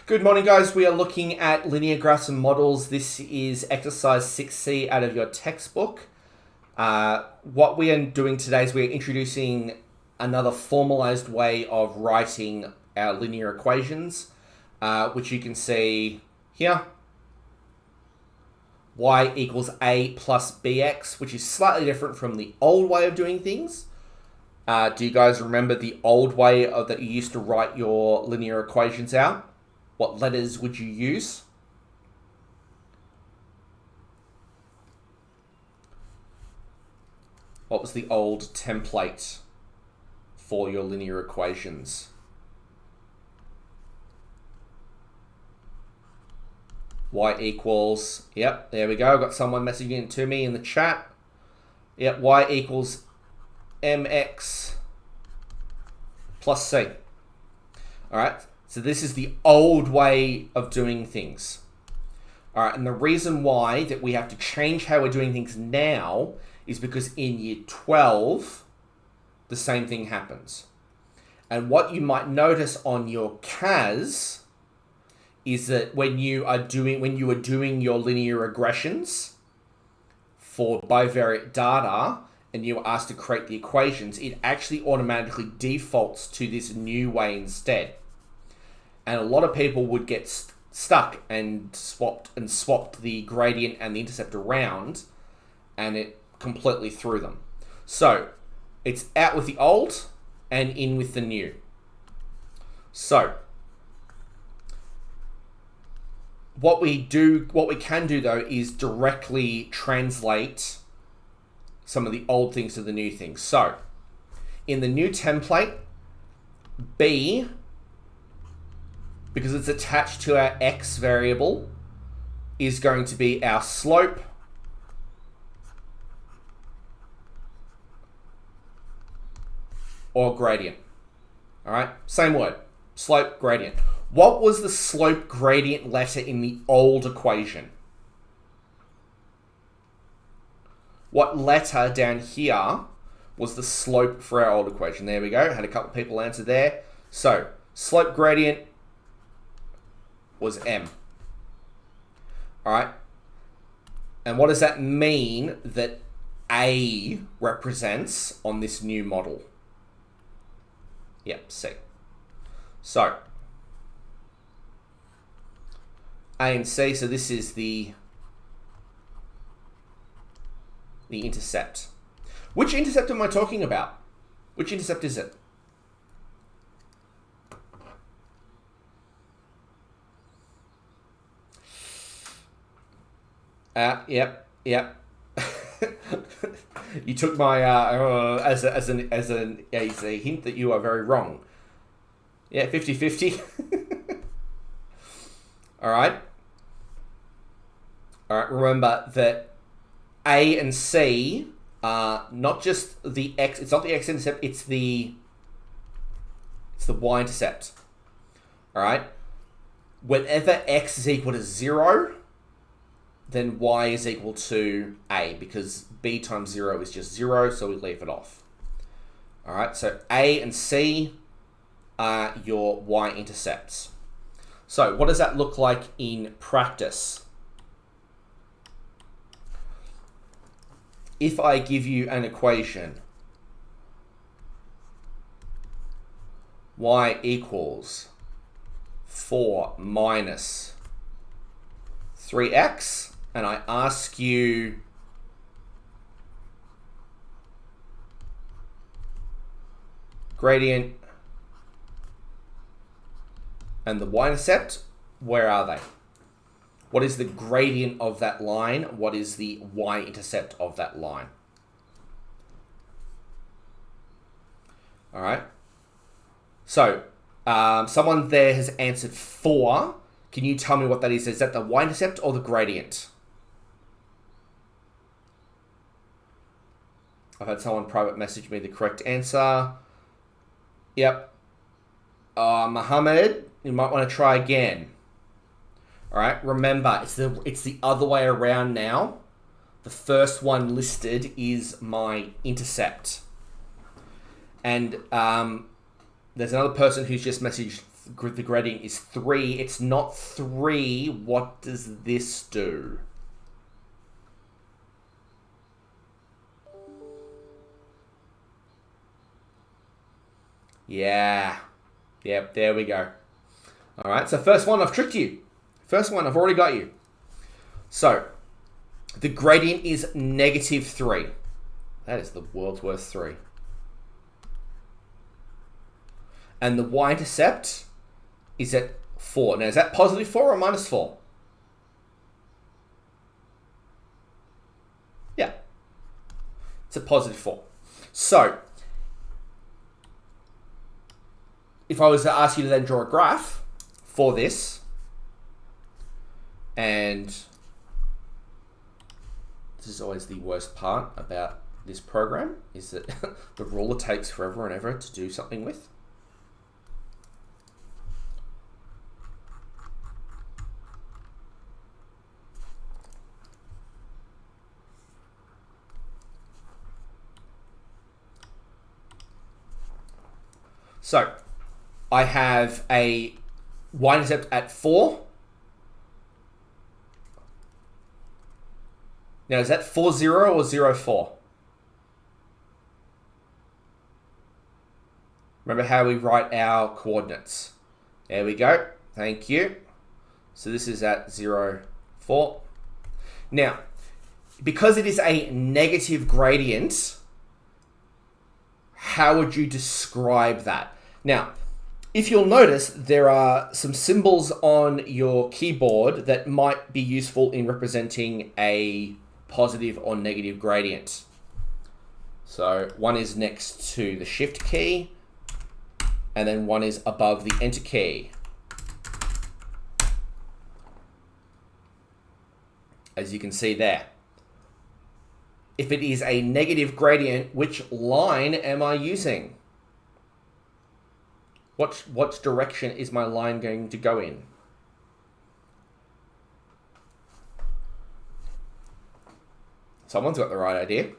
Good morning, guys. We are looking at linear graphs and models. This is exercise 6C out of your textbook. What we are doing today is we're introducing another formalized way of writing our linear equations, which you can see here. Y equals A plus BX, which is slightly different from the old way of doing things. Do you guys remember the old way that you used to write your linear equations out? What letters would you use? What was the old template for your linear equations? Y equals, yep, there we go. Got someone messaging it to me in the chat. Yep, Y equals mx plus c. All right, so this is the old way of doing things. All right, and the reason why that we have to change how we're doing things now is because in year 12, the same thing happens. And what you might notice on your CAS is that when you are doing your linear regressions for bivariate data and you are asked to create the equations, it actually automatically defaults to this new way instead. And a lot of people would get stuck and swapped the gradient and the intercept around, and it completely threw them. So it's out with the old and in with the new. So what we can do though is directly translate some of the old things to the new things. So in the new template, B, because it's attached to our x variable, is going to be our slope or gradient. All right, same word, slope, gradient. What was the slope gradient letter in the old equation? What letter down here was the slope for our old equation? There we go, had a couple of people answer there. So slope gradient was M. All right, and what does that mean that A represents on this new model? Yep, C. So A and C, so this is the intercept. Which intercept am I talking about? Which intercept is it? Yep. You took my as a hint that you are very wrong. Yeah, 50-50. All right. Remember that A and C are not just the x. It's not the x-intercept. It's the y-intercept. All right. Whenever x is equal to 0, then y is equal to A, because B times 0 is just 0, so we leave it off. All right. So A and C are your y-intercepts. So what does that look like in practice? If I give you an equation, y equals 4 minus 3x, and I ask you gradient and the y-intercept, where are they? What is the gradient of that line? What is the y-intercept of that line? All right. So someone there has answered 4. Can you tell me what that is? Is that the y-intercept or the gradient? I've had someone private message me the correct answer. Yep. Mohammed, you might want to try again. All right, remember, it's the other way around now. The first one listed is my intercept. And there's another person who's just messaged the gradient is 3. It's not 3. What does this do? Yeah. Yep, there we go. All right, so first one, I've tricked you. First one, I've already got you. So, the gradient is -3. That is the world's worst 3. And the y-intercept is at 4. Now, is that +4 or -4? Yeah. It's a +4. So, if I was to ask you to then draw a graph for this, and this is always the worst part about this program, is that the ruler takes forever and ever to do something with. So, I have a y-intercept at 4. Now, is that 4, 0 or 0, 4? Remember how we write our coordinates. There we go. Thank you. So this is at 0, 4. Now, because it is a negative gradient, how would you describe that? Now, if you'll notice, there are some symbols on your keyboard that might be useful in representing a positive or negative gradient. So one is next to the Shift key, and then one is above the Enter key. As you can see there. If it is a negative gradient, which line am I using? What direction is my line going to go in? Someone's got the right idea.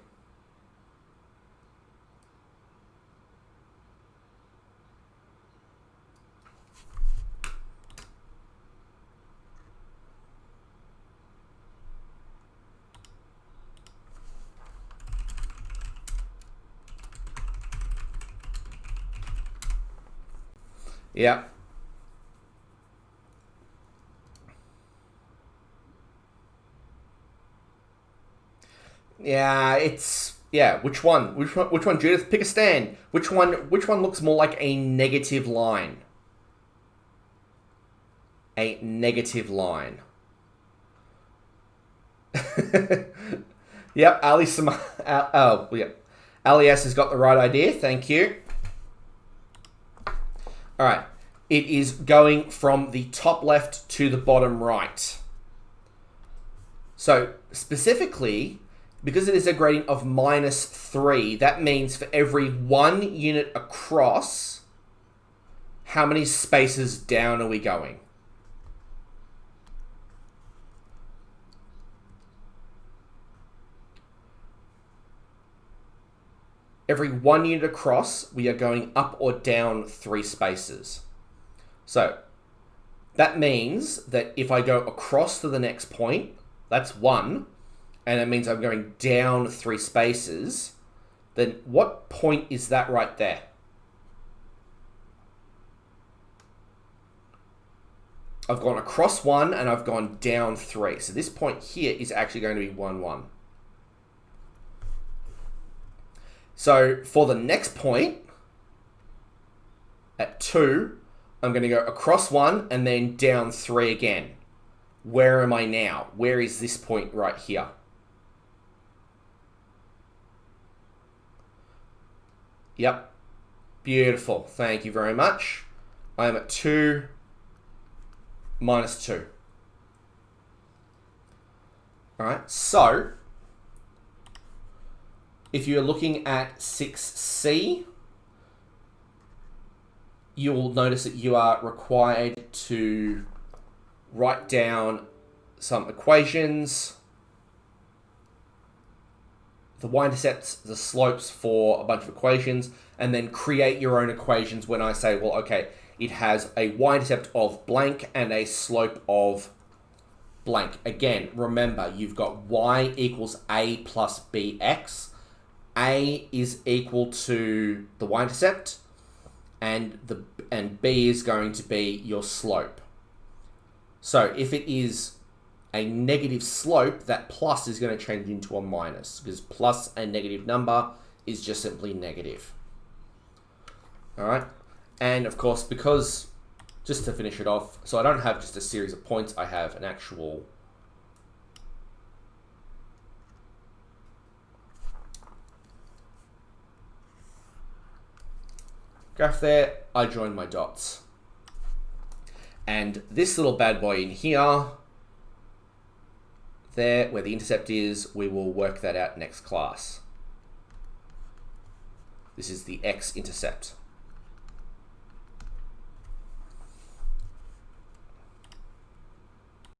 Yeah. Yeah, which one? Which one, Judith? Pick a stand. Which one looks more like a negative line? A negative line. Yep, Ali Ali S has got the right idea. Thank you. All right. It is going from the top left to the bottom right. So, specifically, because it is a gradient of -3, that means for every 1 unit across, how many spaces down are we going? Every 1 unit across, we are going up or down 3 spaces. So, that means that if I go across to the next point, that's 1, and it means I'm going down 3 spaces, then what point is that right there? I've gone across 1 and I've gone down 3. So this point here is actually going to be 1, 1. So for the next point, at 2, I'm going to go across 1 and then down 3 again. Where am I now? Where is this point right here? Yep. Beautiful. Thank you very much. I am at 2 minus 2. All right. So if you're looking at 6C, you will notice that you are required to write down some equations, the y-intercepts, the slopes for a bunch of equations, and then create your own equations when I say, well, okay, it has a y-intercept of blank and a slope of blank. Again, remember, you've got y equals a plus bx. A is equal to the y-intercept, and b is going to be your slope. So if it is a negative slope, that plus is going to change into a minus, because plus a negative number is just simply negative. All right, and of course, because, just to finish it off, so I don't have just a series of points, I have an actual graph there. I join my dots. And this little bad boy in here, there, where the intercept is, we will work that out next class. This is the x-intercept.